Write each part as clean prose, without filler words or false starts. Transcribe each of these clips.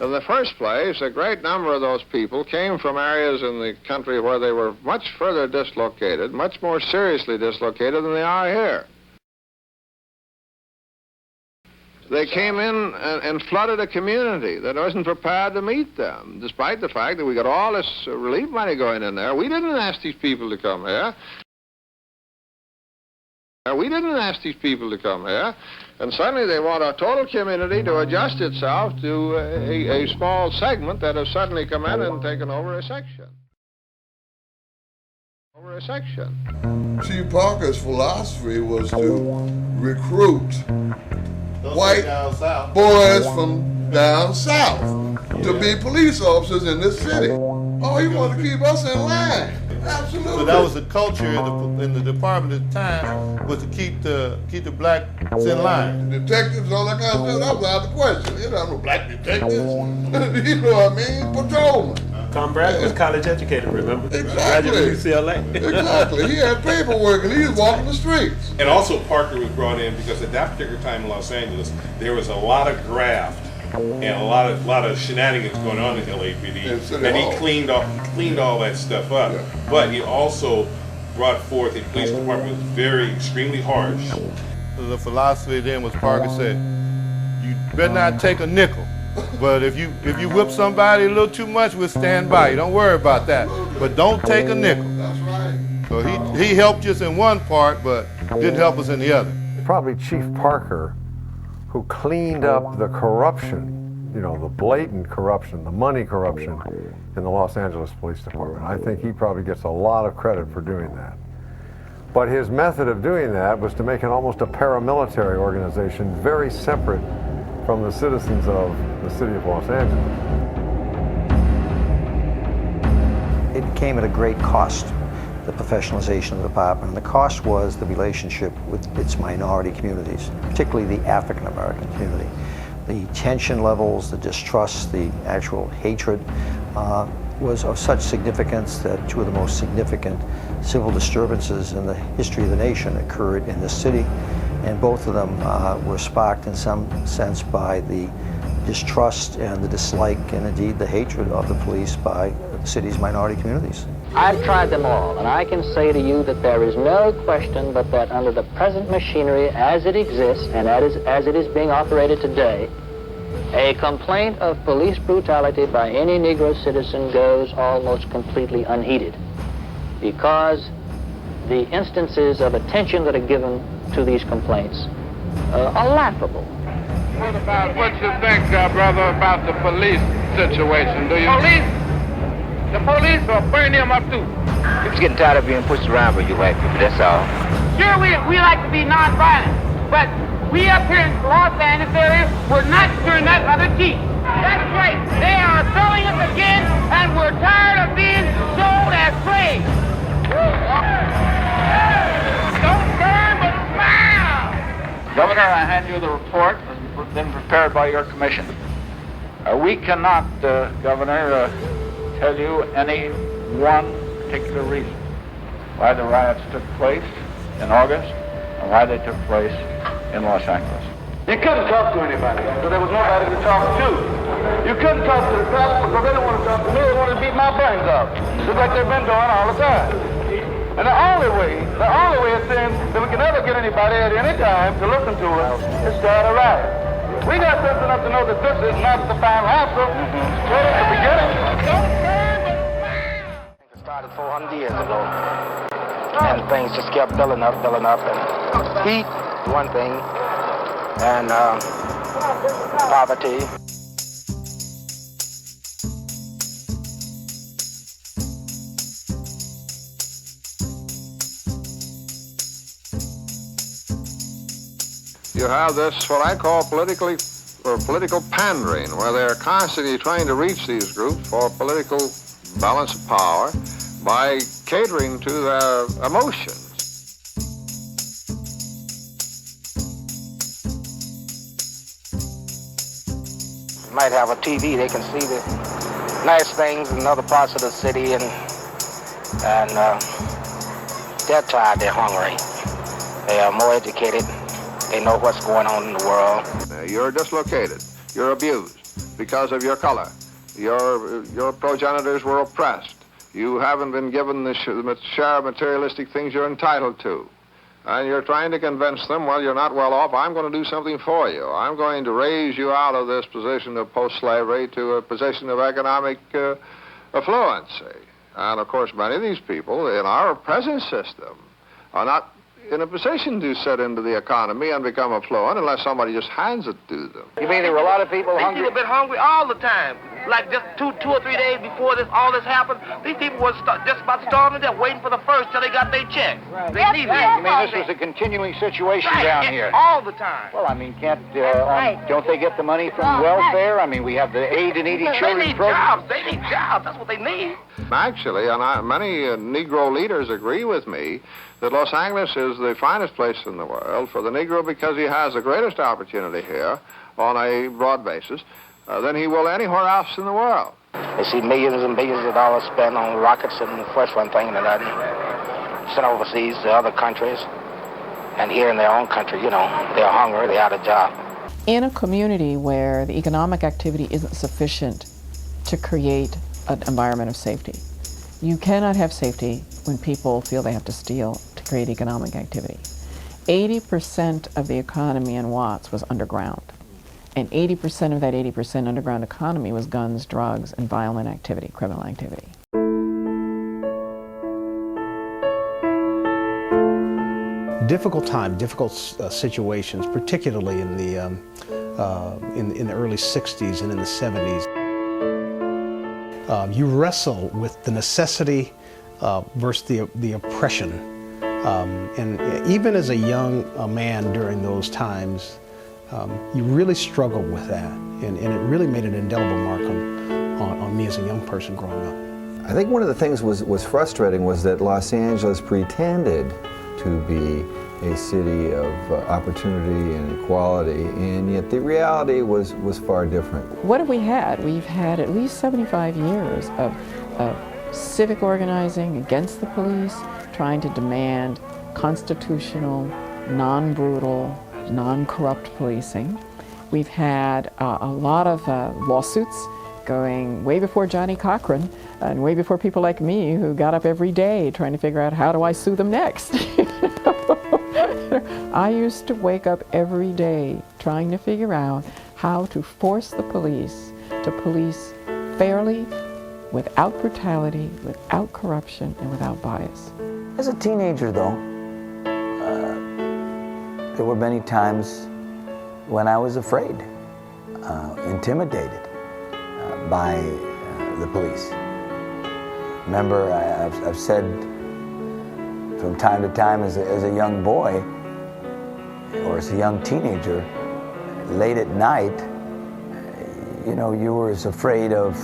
In the first place, a great number of those people came from areas in the country where they were much further dislocated, much more seriously dislocated than they are here. They came in and flooded a community that wasn't prepared to meet them, despite the fact that we got all this relief money going in there. We didn't ask these people to come here. We didn't ask these people to come here. And suddenly they want a total community to adjust itself to a small segment that has suddenly come in and taken over a section. Chief Parker's philosophy was to recruit white boys from down south to be police officers in this city. Oh, he wanted to keep us in line. Absolutely. But that was the culture in the department at the time, was to keep the blacks in line. Detectives, all that kind of stuff, that was out of the question. You know, no black detectives. You know what I mean? Patrolmen. Tom Bradley was college educated, remember? Exactly. Graduated from UCLA. Exactly. He had paperwork and he was walking the streets. And also Parker was brought in because at that particular time in Los Angeles, there was a lot of graft and a lot of shenanigans going on in L.A.P.D. And he cleaned all that stuff up. Yeah. But he also brought forth a police department that was very, extremely harsh. The philosophy then was Parker said, you better not take a nickel. But if you whip somebody a little too much, we'll stand by you. Don't worry about that. But don't take a nickel. That's right. So he helped us in one part, but didn't help us in the other. Probably Chief Parker, who cleaned up the corruption, you know, the blatant corruption, the money corruption in the Los Angeles Police Department. I think he probably gets a lot of credit for doing that. But his method of doing that was to make it almost a paramilitary organization, very separate from the citizens of the city of Los Angeles. It came at a great cost, the professionalization of the department. And the cost was the relationship with its minority communities, particularly the African American community. The tension levels, the distrust, the actual hatred was of such significance that two of the most significant civil disturbances in the history of the nation occurred in this city. And both of them were sparked in some sense by the distrust and the dislike and indeed the hatred of the police by the city's minority communities. I've tried them all, and I can say to you that there is no question but that under the present machinery as it exists and as it is being operated today, a complaint of police brutality by any Negro citizen goes almost completely unheeded, because the instances of attention that are given to these complaints are laughable. What you think, brother, about the police situation? Do you? The police will burn them up too. You're just getting tired of being pushed around by you white people, that's all. Sure, we like to be nonviolent, but we up here in Los Angeles area, we're not turning that other cheek. That's right. They are throwing us again, and we're tired of being sold as slaves. Don't burn, but smile. Governor, I hand you the report that's been prepared by your commission. We cannot, Governor, tell you any one particular reason why the riots took place in August and why they took place in Los Angeles. You couldn't talk to anybody, so there was nobody to talk to. You couldn't talk to the cops because they didn't want to talk to me. They wanted to beat my brains out, just like they've been doing all the time. And the only way it seems that we can ever get anybody at any time to listen to us is start a riot. We got sense enough to know that this is not the final answer, but it's the beginning. It started 400 years ago, and things just kept building up, and heat, one thing, and poverty. You have this, what I call political pandering, where they're constantly trying to reach these groups for political balance of power by catering to their emotions. Might have a TV, they can see the nice things in other parts of the city and And they're tired, they're hungry. They are more educated. They know what's going on in the world. You're dislocated. You're abused because of your color. Your progenitors were oppressed. You haven't been given the share of materialistic things you're entitled to. And you're trying to convince them, well, you're not well off, I'm going to do something for you. I'm going to raise you out of this position of post-slavery to a position of economic affluency. And, of course, many of these people in our present system are not in a position to set into the economy and become affluent unless somebody just hands it to them. You mean there were a lot of people hungry? These people have been hungry all the time. Like just two or three days before all this happened, these people were just about to starve to death, waiting for the first till they got their check. Right. They needed it. You mean this was a continuing situation down here? All the time. Well, I mean, don't they get the money from welfare? I mean, we have the aid and needy children program. They need jobs. That's what they need. Actually, and many Negro leaders agree with me that Los Angeles is the finest place in the world for the Negro because he has the greatest opportunity here on a broad basis than he will anywhere else in the world. They see millions and billions of dollars spent on rockets and the first one thing and another, sent overseas to other countries, and here in their own country, you know, they're hungry, they're out of job. In a community where the economic activity isn't sufficient to create an environment of safety, you cannot have safety when people feel they have to steal to create economic activity. 80% of the economy in Watts was underground. And 80% of that 80% underground economy was guns, drugs, and violent activity, criminal activity. Difficult time, difficult situations, particularly in the early 60s and in the 70s. You wrestle with the necessity versus the oppression. And even as a young man during those times, you really struggled with that, and it really made an indelible mark on me as a young person growing up. I think one of the things was frustrating was that Los Angeles pretended to be a city of opportunity and equality, and yet the reality was far different. What have we had? We've had at least 75 years of civic organizing against the police, trying to demand constitutional, non-brutal, non-corrupt policing. We've had a lot of lawsuits going way before Johnny Cochran and way before people like me who got up every day trying to figure out how do I sue them next. I used to wake up every day trying to figure out how to force the police to police fairly, without brutality, without corruption, and without bias. As a teenager, though, there were many times when I was afraid, intimidated by the police. Remember, I've said from time to time as a young boy or as a young teenager, late at night, you know, you were as afraid of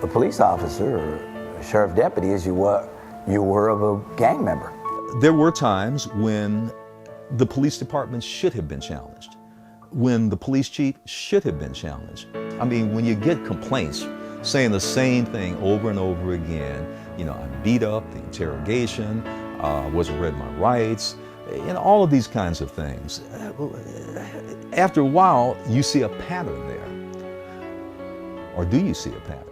a police officer or a sheriff deputy as you were of a gang member. There were times when the police department should have been challenged, when the police chief should have been challenged. I mean, when you get complaints saying the same thing over and over again, you know, I'm beat up, the interrogation, wasn't read my rights, and all of these kinds of things. After a while, you see a pattern there. Or do you see a pattern?